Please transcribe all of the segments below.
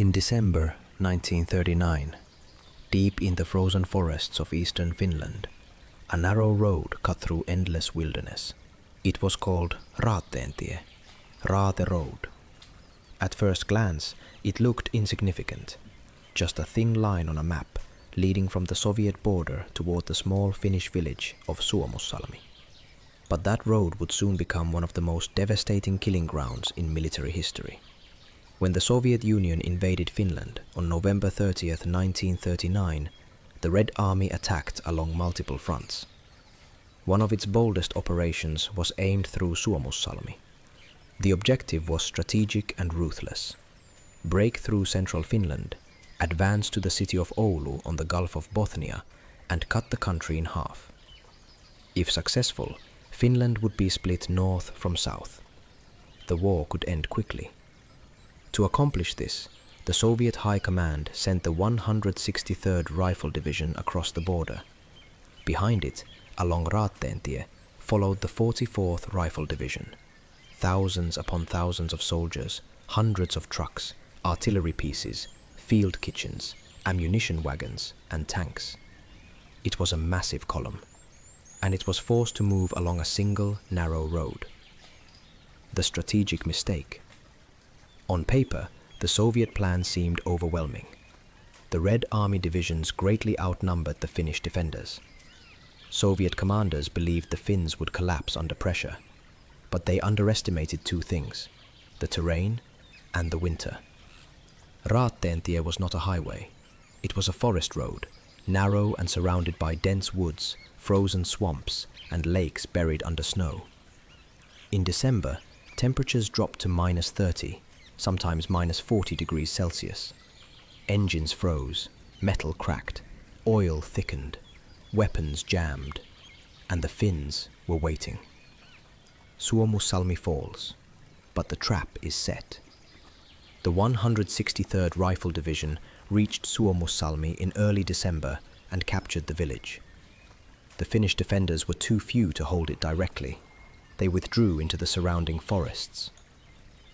In December 1939, deep in the frozen forests of eastern Finland, a narrow road cut through endless wilderness. It was called Raatteentie, Raate Road. At first glance, it looked insignificant, just a thin line on a map leading from the Soviet border toward the small Finnish village of Suomussalmi. But that road would soon become one of the most devastating killing grounds in military history. When the Soviet Union invaded Finland on November 30th, 1939, the Red Army attacked along multiple fronts. One of its boldest operations was aimed through Suomussalmi. The objective was strategic and ruthless. Break through central Finland, advance to the city of Oulu on the Gulf of Bothnia, and cut the country in half. If successful, Finland would be split north from south. The war could end quickly. To accomplish this, the Soviet High Command sent the 163rd Rifle Division across the border. Behind it, along Raatteentie, followed the 44th Rifle Division. Thousands upon thousands of soldiers, hundreds of trucks, artillery pieces, field kitchens, ammunition wagons, and tanks. It was a massive column, and it was forced to move along a single, narrow road. The strategic mistake. On paper, the Soviet plan seemed overwhelming. The Red Army divisions greatly outnumbered the Finnish defenders. Soviet commanders believed the Finns would collapse under pressure, but they underestimated two things: the terrain and the winter. Raatteentie was not a highway. It was a forest road, narrow and surrounded by dense woods, frozen swamps, and lakes buried under snow. In December, temperatures dropped to -30, sometimes -40 degrees Celsius. Engines froze, metal cracked, oil thickened, weapons jammed, and the Finns were waiting. Suomussalmi falls, but the trap is set. The 163rd Rifle Division reached Suomussalmi in early December and captured the village. The Finnish defenders were too few to hold it directly. They withdrew into the surrounding forests.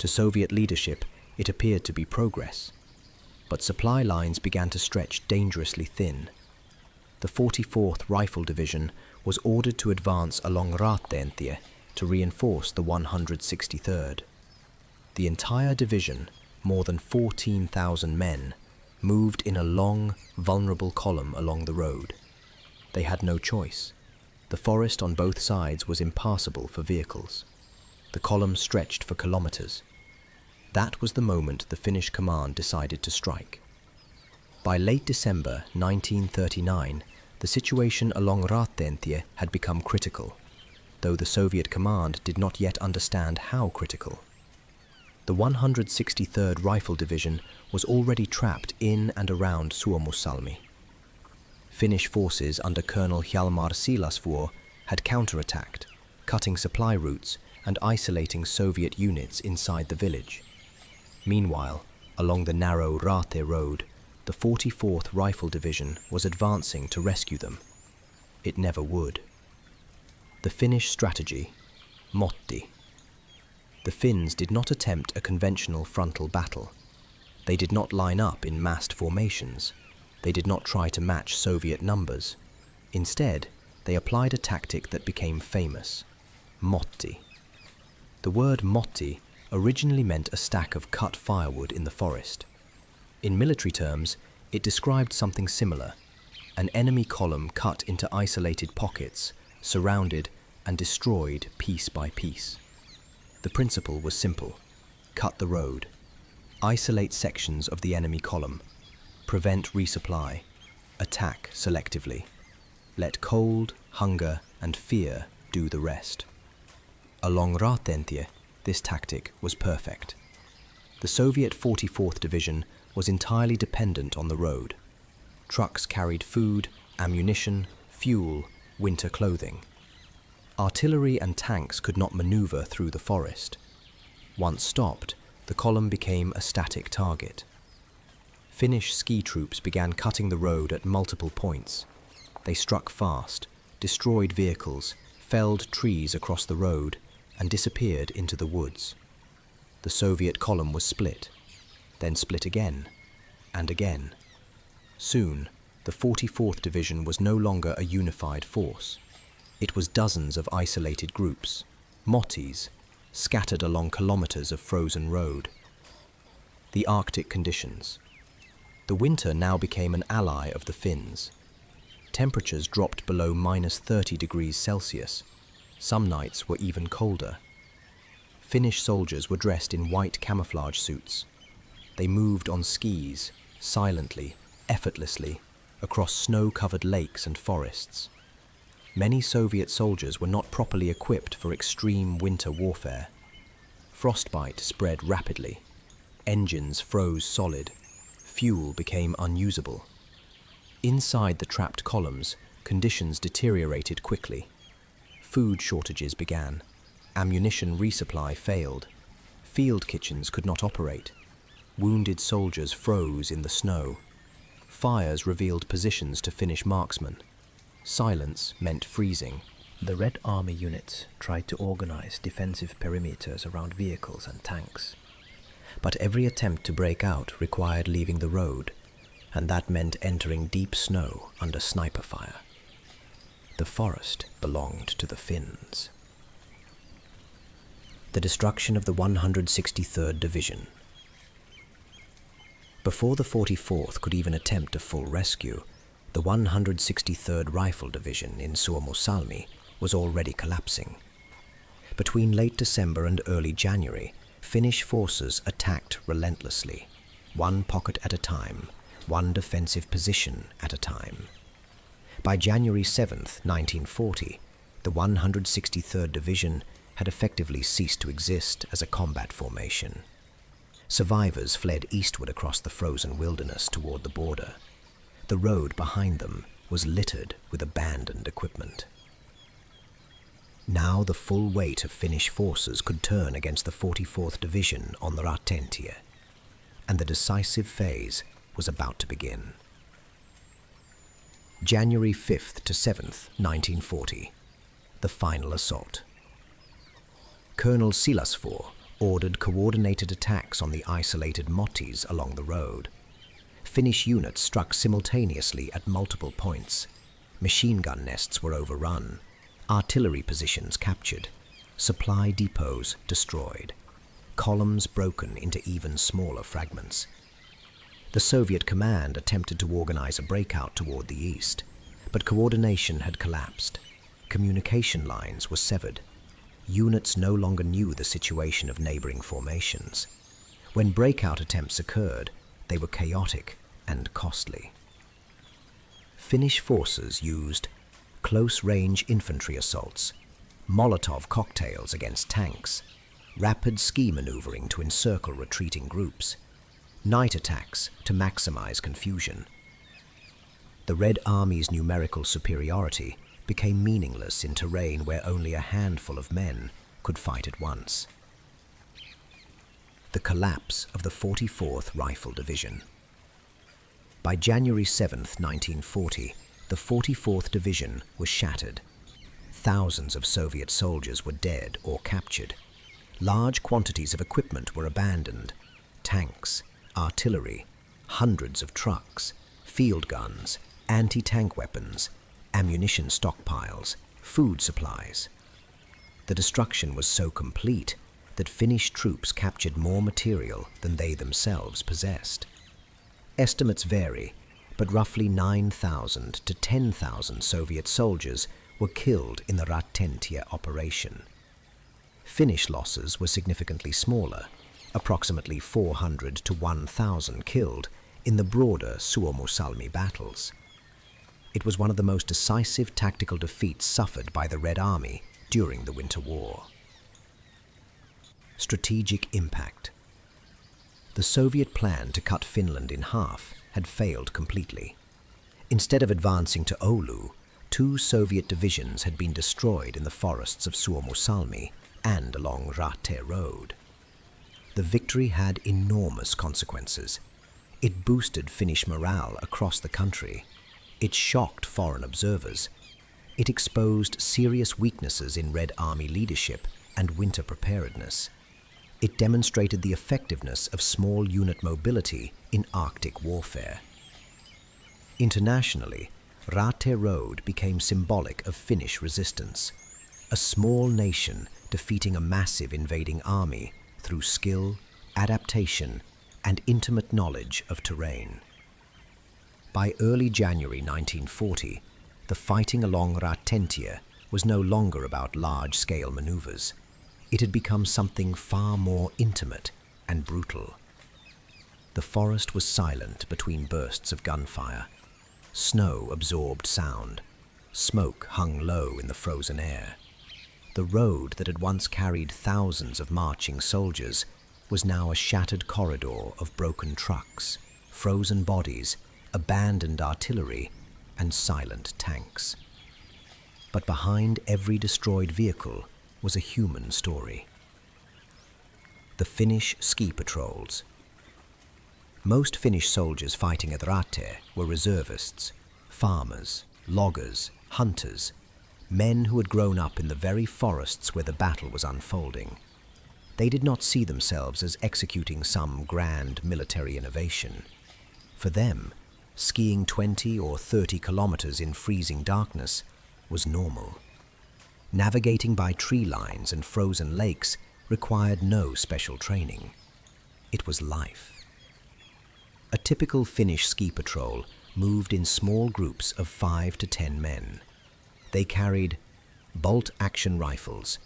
To Soviet leadership, it appeared to be progress. But supply lines began to stretch dangerously thin. The 44th Rifle Division was ordered to advance along Raatteentie to reinforce the 163rd. The entire division, more than 14,000 men, moved in a long, vulnerable column along the road. They had no choice. The forest on both sides was impassable for vehicles. The column stretched for kilometers. That was the moment the Finnish command decided to strike. By late December 1939, the situation along Raatteentie had become critical, though the Soviet command did not yet understand how critical. The 163rd Rifle Division was already trapped in and around Suomussalmi. Finnish forces under Colonel Hjalmar Siilasvuo had counterattacked, cutting supply routes and isolating Soviet units inside the village. Meanwhile, along the narrow Raate Road, the 44th Rifle Division was advancing to rescue them. It never would. The Finnish strategy, Motti. The Finns did not attempt a conventional frontal battle. They did not line up in massed formations. They did not try to match Soviet numbers. Instead, they applied a tactic that became famous, Motti. The word Motti originally meant a stack of cut firewood in the forest. In military terms, it described something similar, an enemy column cut into isolated pockets, surrounded and destroyed piece by piece. The principle was simple: cut the road, isolate sections of the enemy column, prevent resupply, attack selectively, let cold, hunger and fear do the rest. Along Raatteentie, this tactic was perfect. The Soviet 44th Division was entirely dependent on the road. Trucks carried food, ammunition, fuel, winter clothing. Artillery and tanks could not maneuver through the forest. Once stopped, the column became a static target. Finnish ski troops began cutting the road at multiple points. They struck fast, destroyed vehicles, felled trees across the road, and disappeared into the woods. The Soviet column was split, then split again, and again. Soon, the 44th Division was no longer a unified force. It was dozens of isolated groups, Mottis, scattered along kilometers of frozen road. The Arctic conditions. The winter now became an ally of the Finns. Temperatures dropped below -30 degrees Celsius. Some nights were even colder. Finnish soldiers were dressed in white camouflage suits. They moved on skis, silently, effortlessly, across snow-covered lakes and forests. Many Soviet soldiers were not properly equipped for extreme winter warfare. Frostbite spread rapidly. Engines froze solid. Fuel became unusable. Inside the trapped columns, conditions deteriorated quickly. Food shortages began. Ammunition resupply failed. Field kitchens could not operate. Wounded soldiers froze in the snow. Fires revealed positions to Finnish marksmen. Silence meant freezing. The Red Army units tried to organize defensive perimeters around vehicles and tanks. But every attempt to break out required leaving the road, and that meant entering deep snow under sniper fire. The forest belonged to the Finns. The destruction of the 163rd Division. Before the 44th could even attempt a full rescue, the 163rd Rifle Division in Suomussalmi was already collapsing. Between late December and early January, Finnish forces attacked relentlessly, one pocket at a time, one defensive position at a time. By January 7th, 1940, the 163rd Division had effectively ceased to exist as a combat formation. Survivors fled eastward across the frozen wilderness toward the border. The road behind them was littered with abandoned equipment. Now the full weight of Finnish forces could turn against the 44th Division on the Raatteentie, and the decisive phase was about to begin. January 5th to 7th, 1940. The final assault. Colonel Silasvuo ordered coordinated attacks on the isolated Mottis along the road. Finnish units struck simultaneously at multiple points. Machine gun nests were overrun, artillery positions captured, supply depots destroyed, columns broken into even smaller fragments. The Soviet command attempted to organize a breakout toward the east, but coordination had collapsed. Communication lines were severed. Units no longer knew the situation of neighboring formations. When breakout attempts occurred, they were chaotic and costly. Finnish forces used close-range infantry assaults, Molotov cocktails against tanks, rapid ski maneuvering to encircle retreating groups, night attacks to maximize confusion. The Red Army's numerical superiority became meaningless in terrain where only a handful of men could fight at once. The collapse of the 44th Rifle Division. By January 7th, 1940, the 44th Division was shattered. Thousands of Soviet soldiers were dead or captured. Large quantities of equipment were abandoned. Tanks, artillery, hundreds of trucks, field guns, anti-tank weapons, ammunition stockpiles, food supplies. The destruction was so complete that Finnish troops captured more material than they themselves possessed. Estimates vary, but roughly 9,000 to 10,000 Soviet soldiers were killed in the Raatteentie operation. Finnish losses were significantly smaller, approximately 400 to 1,000 killed in the broader Suomussalmi battles. It was one of the most decisive tactical defeats suffered by the Red Army during the Winter War. Strategic impact. The Soviet plan to cut Finland in half had failed completely. Instead of advancing to Oulu, 2 Soviet divisions had been destroyed in the forests of Suomussalmi and along Raate Road. The victory had enormous consequences. It boosted Finnish morale across the country. It shocked foreign observers. It exposed serious weaknesses in Red Army leadership and winter preparedness. It demonstrated the effectiveness of small unit mobility in Arctic warfare. Internationally, Raate Road became symbolic of Finnish resistance, a small nation defeating a massive invading army through skill, adaptation, and intimate knowledge of terrain. By early January 1940, the fighting along Raatteentie was no longer about large-scale maneuvers. It had become something far more intimate and brutal. The forest was silent between bursts of gunfire. Snow absorbed sound. Smoke hung low in the frozen air. The road that had once carried thousands of marching soldiers was now a shattered corridor of broken trucks, frozen bodies, abandoned artillery, and silent tanks. But behind every destroyed vehicle was a human story. The Finnish ski patrols. Most Finnish soldiers fighting at Raate were reservists, farmers, loggers, hunters, men who had grown up in the very forests where the battle was unfolding. They did not see themselves as executing some grand military innovation. For them, skiing 20 or 30 kilometers in freezing darkness was normal. Navigating by tree lines and frozen lakes required no special training. It was life. A typical Finnish ski patrol moved in small groups of 5 to 10 men. They carried bolt-action rifles,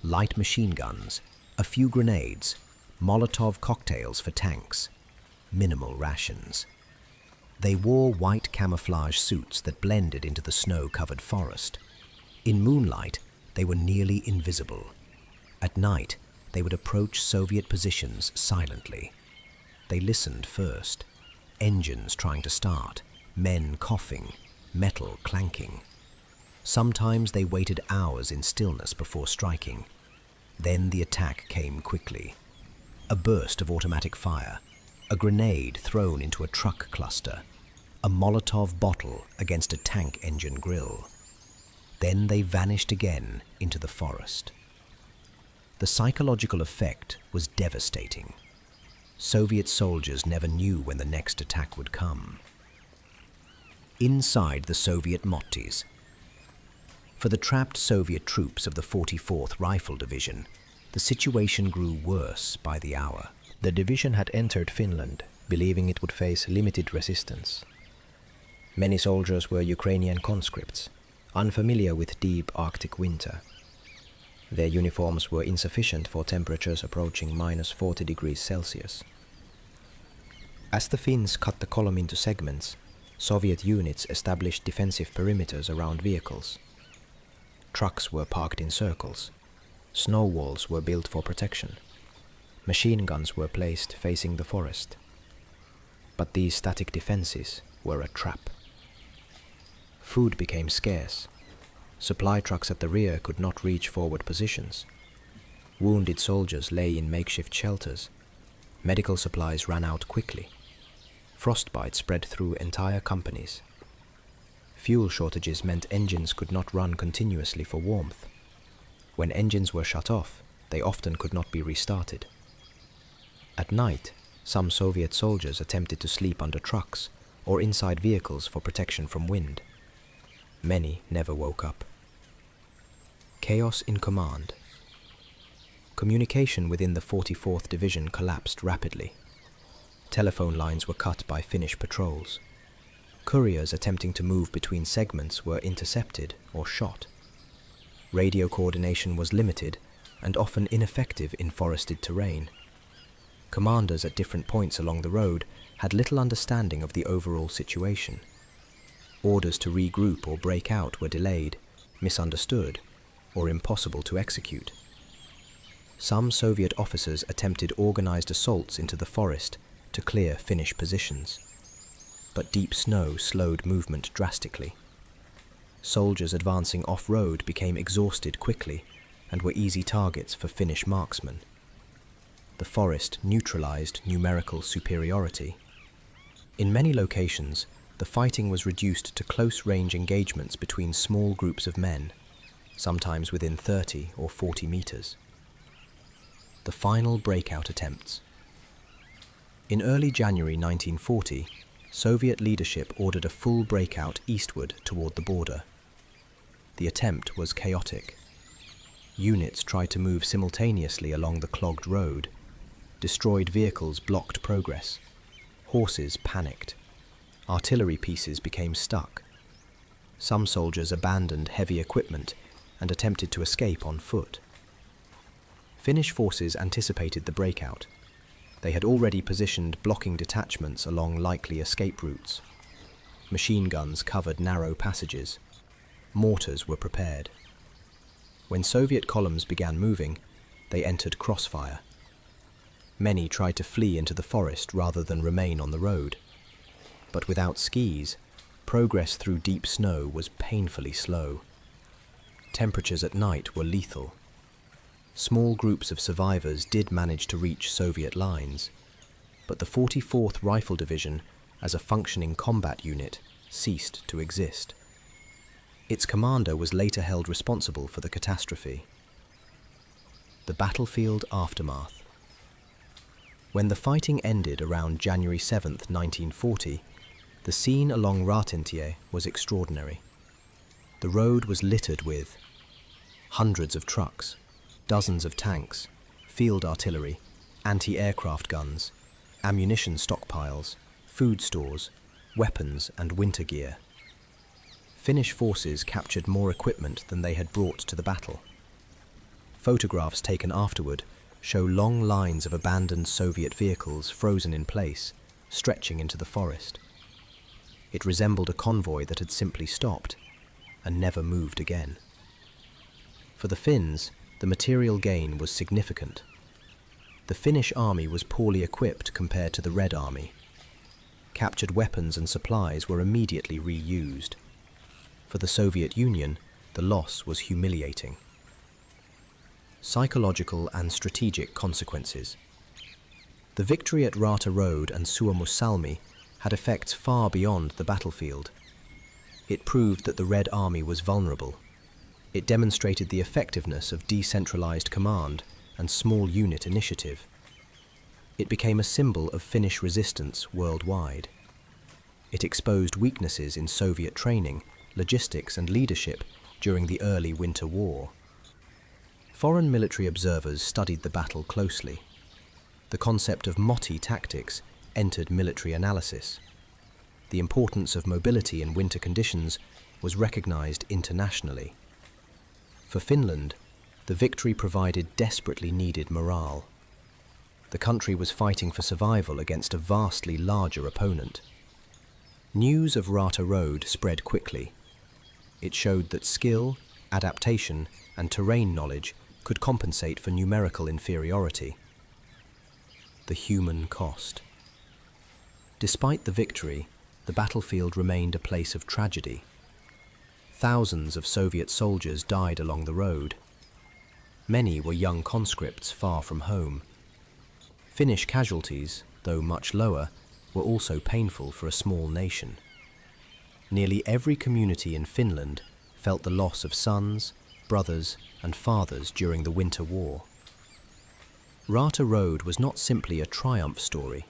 light machine guns, a few grenades, Molotov cocktails for tanks, minimal rations. They wore white camouflage suits that blended into the snow-covered forest. In moonlight, they were nearly invisible. At night, they would approach Soviet positions silently. They listened first. Engines trying to start, men coughing, metal clanking. Sometimes they waited hours in stillness before striking. Then the attack came quickly. A burst of automatic fire, a grenade thrown into a truck cluster, a Molotov bottle against a tank engine grill. Then they vanished again into the forest. The psychological effect was devastating. Soviet soldiers never knew when the next attack would come. Inside the Soviet Mottis. For the trapped Soviet troops of the 44th Rifle Division, the situation grew worse by the hour. The division had entered Finland, believing it would face limited resistance. Many soldiers were Ukrainian conscripts, unfamiliar with deep Arctic winter. Their uniforms were insufficient for temperatures approaching -40 degrees Celsius. As the Finns cut the column into segments, Soviet units established defensive perimeters around vehicles. Trucks were parked in circles. Snow walls were built for protection. Machine guns were placed facing the forest. But these static defenses were a trap. Food became scarce. Supply trucks at the rear could not reach forward positions. Wounded soldiers lay in makeshift shelters. Medical supplies ran out quickly. Frostbite spread through entire companies. Fuel shortages meant engines could not run continuously for warmth. When engines were shut off, they often could not be restarted. At night, some Soviet soldiers attempted to sleep under trucks or inside vehicles for protection from wind. Many never woke up. Chaos in command. Communication within the 44th Division collapsed rapidly. Telephone lines were cut by Finnish patrols. Couriers attempting to move between segments were intercepted or shot. Radio coordination was limited and often ineffective in forested terrain. Commanders at different points along the road had little understanding of the overall situation. Orders to regroup or break out were delayed, misunderstood, or impossible to execute. Some Soviet officers attempted organized assaults into the forest to clear Finnish positions. But deep snow slowed movement drastically. Soldiers advancing off-road became exhausted quickly and were easy targets for Finnish marksmen. The forest neutralized numerical superiority. In many locations, the fighting was reduced to close-range engagements between small groups of men, sometimes within 30 or 40 meters. the final breakout attempts. In early January 1940, Soviet leadership ordered a full breakout eastward toward the border. The attempt was chaotic. Units tried to move simultaneously along the clogged road. Destroyed vehicles blocked progress. Horses panicked. Artillery pieces became stuck. Some soldiers abandoned heavy equipment and attempted to escape on foot. Finnish forces anticipated the breakout. They had already positioned blocking detachments along likely escape routes. Machine guns covered narrow passages. Mortars were prepared. When Soviet columns began moving, they entered crossfire. Many tried to flee into the forest rather than remain on the road. But without skis, progress through deep snow was painfully slow. Temperatures at night were lethal. Small groups of survivors did manage to reach Soviet lines, but the 44th Rifle Division, as a functioning combat unit, ceased to exist. Its commander was later held responsible for the catastrophe. The battlefield aftermath. When the fighting ended around January 7, 1940, the scene along Raatteentie was extraordinary. The road was littered with hundreds of trucks, dozens of tanks, field artillery, anti-aircraft guns, ammunition stockpiles, food stores, weapons and winter gear. Finnish forces captured more equipment than they had brought to the battle. Photographs taken afterward show long lines of abandoned Soviet vehicles frozen in place, stretching into the forest. It resembled a convoy that had simply stopped and never moved again. For the Finns, the material gain was significant. The Finnish army was poorly equipped compared to the Red Army. Captured weapons and supplies were immediately reused. For the Soviet Union, the loss was humiliating. Psychological and strategic consequences. The victory at Raate Road and Suomussalmi had effects far beyond the battlefield. It proved that the Red Army was vulnerable. It demonstrated the effectiveness of decentralized command and small unit initiative. It became a symbol of Finnish resistance worldwide. It exposed weaknesses in Soviet training, logistics and leadership during the early Winter War. Foreign military observers studied the battle closely. The concept of Motti tactics entered military analysis. The importance of mobility in winter conditions was recognized internationally. For Finland, the victory provided desperately needed morale. The country was fighting for survival against a vastly larger opponent. News of Raate Road spread quickly. It showed that skill, adaptation, and terrain knowledge could compensate for numerical inferiority. The human cost. Despite the victory, the battlefield remained a place of tragedy. Thousands of Soviet soldiers died along the road. Many were young conscripts far from home. Finnish casualties, though much lower, were also painful for a small nation. Nearly every community in Finland felt the loss of sons, brothers, and fathers during the Winter War. Raate Road was not simply a triumph story.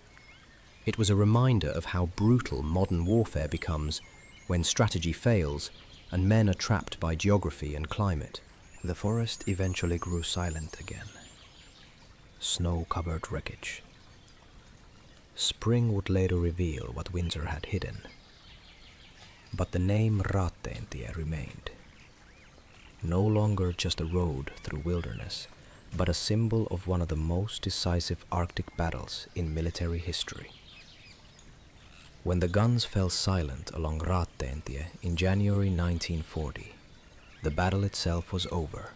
It was a reminder of how brutal modern warfare becomes when strategy fails and men are trapped by geography and climate. The forest eventually grew silent again. Snow-covered wreckage. Spring would later reveal what winter had hidden. But the name Raatteentie remained. No longer just a road through wilderness, but a symbol of one of the most decisive Arctic battles in military history. When the guns fell silent along Raatteentie in January 1940, the battle itself was over.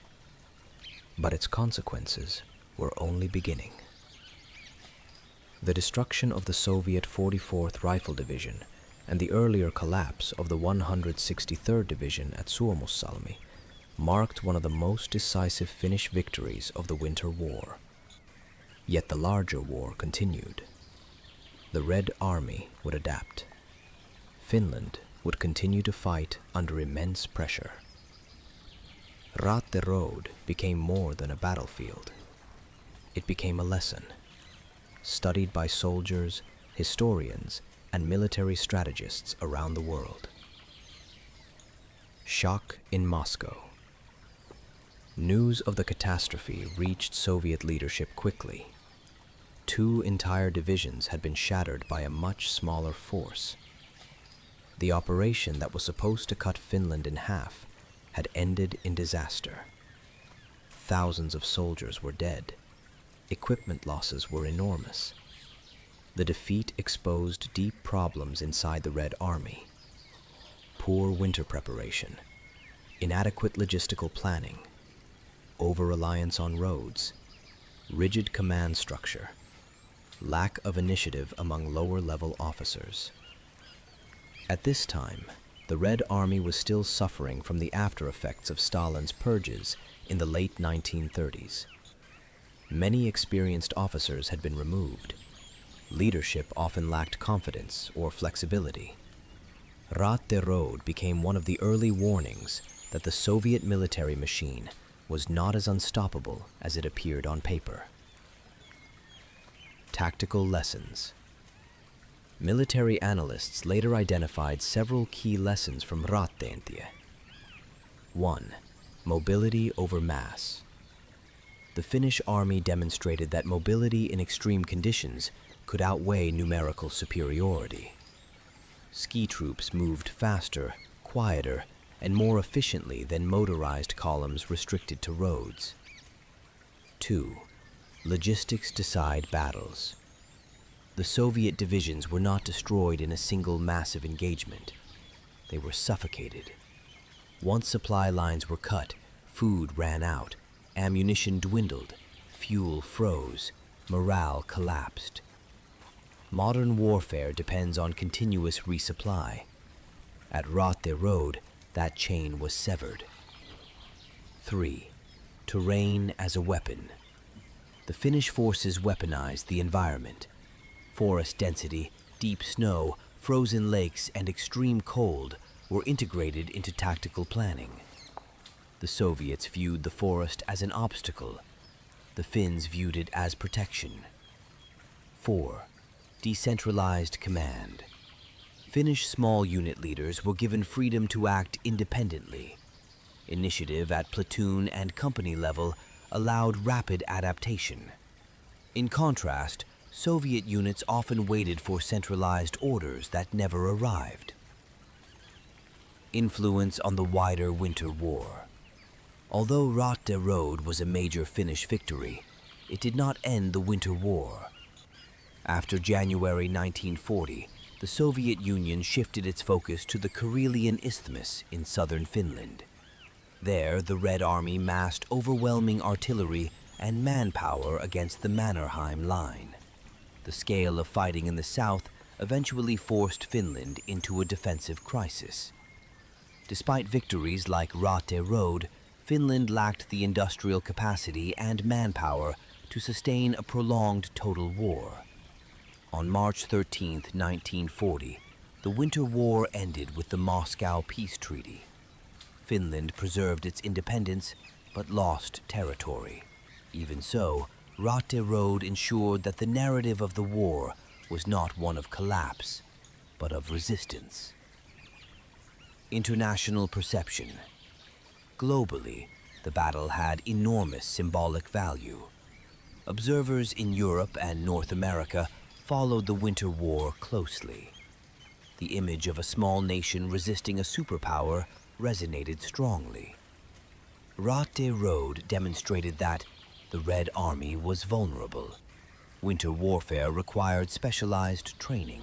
But its consequences were only beginning. The destruction of the Soviet 44th Rifle Division and the earlier collapse of the 163rd Division at Suomussalmi marked one of the most decisive Finnish victories of the Winter War. Yet the larger war continued. The Red Army would adapt. Finland would continue to fight under immense pressure. Raate Road became more than a battlefield. it became a lesson, studied by soldiers, historians, and military strategists around the world. Shock in Moscow. News of the catastrophe reached Soviet leadership quickly. 2 entire divisions had been shattered by a much smaller force. The operation that was supposed to cut Finland in half had ended in disaster. Thousands of soldiers were dead. Equipment losses were enormous. The defeat exposed deep problems inside the Red Army. Poor winter preparation, inadequate logistical planning, over-reliance on roads, rigid command structure, lack of initiative among lower-level officers. At this time, the Red Army was still suffering from the after-effects of Stalin's purges in the late 1930s. Many experienced officers had been removed. Leadership often lacked confidence or flexibility. Raate Road became one of the early warnings that the Soviet military machine was not as unstoppable as it appeared on paper. Tactical lessons. Military analysts later identified several key lessons from Raatteentie. 1. Mobility over mass. The Finnish army demonstrated that mobility in extreme conditions could outweigh numerical superiority. Ski troops moved faster, quieter, and more efficiently than motorized columns restricted to roads. 2. Logistics decide battles. The Soviet divisions were not destroyed in a single massive engagement. They were suffocated. Once supply lines were cut, food ran out, ammunition dwindled, fuel froze, morale collapsed. Modern warfare depends on continuous resupply. At Raate Road, that chain was severed. 3. Terrain as a weapon. The Finnish forces weaponized the environment. Forest density, deep snow, frozen lakes, and extreme cold were integrated into tactical planning. The Soviets viewed the forest as an obstacle. The Finns viewed it as protection. 4. Decentralized command. Finnish small unit leaders were given freedom to act independently. Initiative at platoon and company level allowed rapid adaptation. In contrast, Soviet units often waited for centralized orders that never arrived. Influence on the wider Winter War. Although Raate Road was a major Finnish victory, it did not end the Winter War. After January 1940, the Soviet Union shifted its focus to the Karelian Isthmus in southern Finland. There, the Red Army massed overwhelming artillery and manpower against the Mannerheim Line. The scale of fighting in the south eventually forced Finland into a defensive crisis. Despite victories like Raate Road, Finland lacked the industrial capacity and manpower to sustain a prolonged total war. On March 13, 1940, the Winter War ended with the Moscow Peace Treaty. Finland preserved its independence, but lost territory. Even so, Raate Road ensured that the narrative of the war was not one of collapse, but of resistance. International perception. Globally, the battle had enormous symbolic value. Observers in Europe and North America followed the Winter War closely. The image of a small nation resisting a superpower resonated strongly. Raate Road demonstrated that the Red Army was vulnerable. Winter warfare required specialized training.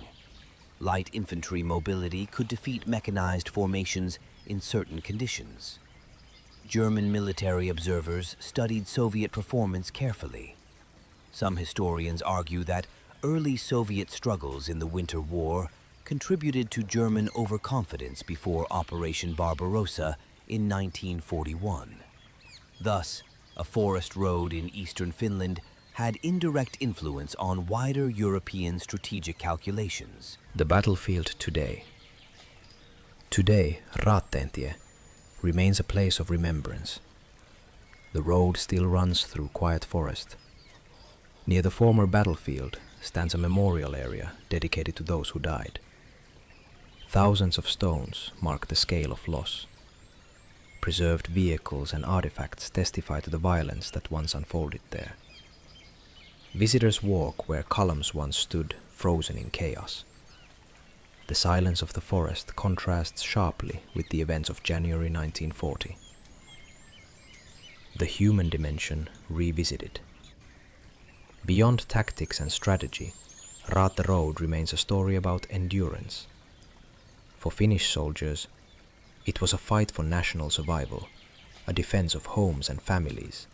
Light infantry mobility could defeat mechanized formations in certain conditions. German military observers studied Soviet performance carefully. Some historians argue that early Soviet struggles in the Winter War contributed to German overconfidence before Operation Barbarossa in 1941. Thus, a forest road in eastern Finland had indirect influence on wider European strategic calculations. The battlefield today. Today, Raatteentie remains a place of remembrance. The road still runs through quiet forest. Near the former battlefield stands a memorial area dedicated to those who died. Thousands of stones mark the scale of loss. Preserved vehicles and artifacts testify to the violence that once unfolded there. Visitors walk where columns once stood, frozen in chaos. The silence of the forest contrasts sharply with the events of January 1940. The human dimension revisited. Beyond tactics and strategy, Raate Road remains a story about endurance. For Finnish soldiers, it was a fight for national survival, a defense of homes and families,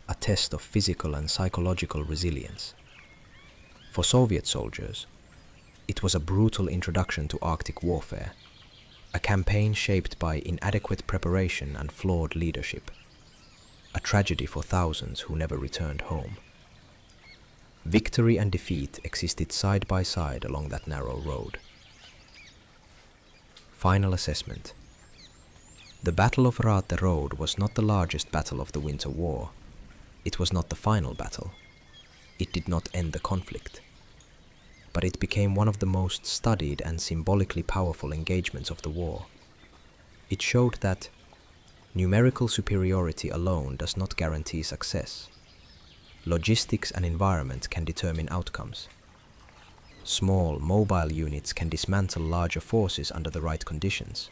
a test of physical and psychological resilience. For Soviet soldiers, it was a brutal introduction to Arctic warfare, a campaign shaped by inadequate preparation and flawed leadership, a tragedy for thousands who never returned home. Victory and defeat existed side by side along that narrow road. Final assessment. The Battle of Raate Road was not the largest battle of the Winter War. It was not the final battle. It did not end the conflict. But it became one of the most studied and symbolically powerful engagements of the war. It showed that numerical superiority alone does not guarantee success. Logistics and environment can determine outcomes. Small, mobile units can dismantle larger forces under the right conditions.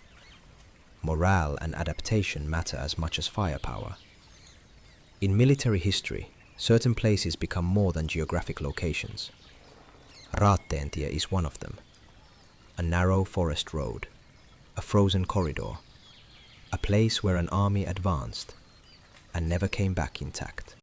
Morale and adaptation matter as much as firepower. In military history, certain places become more than geographic locations. Raatteentie is one of them. A narrow forest road, a frozen corridor, a place where an army advanced and never came back intact.